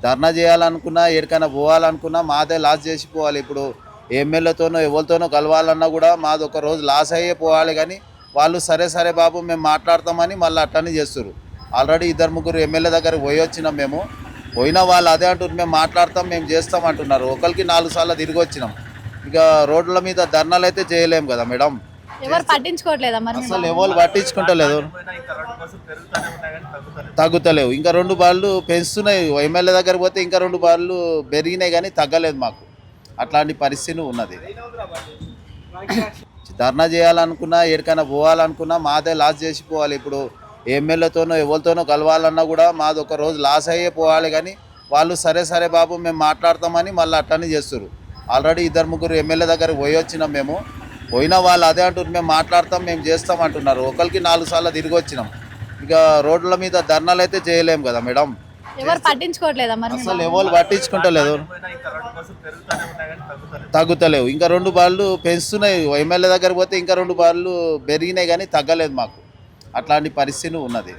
ధర్నా చేయాలనుకున్నా ఎక్కడికైనా పోవాలనుకున్నా మాదే లాస్ చేసి పోవాలి. ఇప్పుడు ఎమ్మెల్యేతోనో ఎవరితోనో కలవాలన్నా కూడా మాది ఒక రోజు లాస్ అయ్యే పోవాలి. కానీ వాళ్ళు సరే సరే బాబు మేము మాట్లాడతామని మళ్ళీ అట్టనే చేస్తారు. ఆల్రెడీ ఇద్దరు ముగ్గురు ఎమ్మెల్యే దగ్గరికి పోయి వచ్చినాం. మేము పోయినా వాళ్ళు అదే అంటున్నారు, మేము మాట్లాడతాం మేము చేస్తాం అంటున్నారు. ఒకరికి 4 సార్లు తిరిగి వచ్చినాం. ఇక రోడ్ల మీద ధర్నాలు అయితే చేయలేము కదా మేడం. ఎవరు పట్టించుకోవట్లేదా మరి అసలు ఎవరు పట్టించుకుంటలేదు, తగ్గుతలేవు. ఇంకా 2 బాళ్ళు పెంచుతున్నాయి. ఎమ్మెల్యే దగ్గర పోతే ఇంకా 2 బాళ్ళు పెరిగినాయి కానీ తగ్గలేదు మాకు. అట్లాంటి పరిస్థితి ఉన్నది. ధర్నా చేయాలనుకున్నా ఎక్కడికైనా పోవాలనుకున్నా మాదే లాస్ చేసి పోవాలి. ఇప్పుడు ఎమ్మెల్యేతోనో ఎవరితోనో కలవాలన్నా కూడా మాది ఒక రోజు లాస్ అయ్యే పోవాలి. కానీ వాళ్ళు సరే సరే బాబు మేము మాట్లాడతామని మళ్ళీ అట్టనే చేస్తారు. ఆల్రెడీ ఇద్దరు ముగ్గురు ఎమ్మెల్యే దగ్గరికి పోయి వచ్చినాం. మేము పోయినా వాళ్ళు అదే అంటున్నారు, మేము మాట్లాడతాం మేము చేస్తాం అంటున్నారు. ఒకరికి 4 సార్లు తిరిగి వచ్చినాం. ఇక రోడ్ల మీద ధర్నాలు అయితే చేయలేము కదా మేడం. ఎవరు పట్టించుకోవట్లేదా మరి అసలు ఎవరు పట్టించుకుంటలేదు, తగ్గుతలేవు. ఇంకా 2 బాళ్ళు పెంచుతున్నాయి. ఎమ్మెల్యే దగ్గర పోతే ఇంకా 2 బాళ్ళు పెరిగినాయి కానీ తగ్గలేదు మాకు. అట్లాంటి పరిస్థితి ఉన్నది.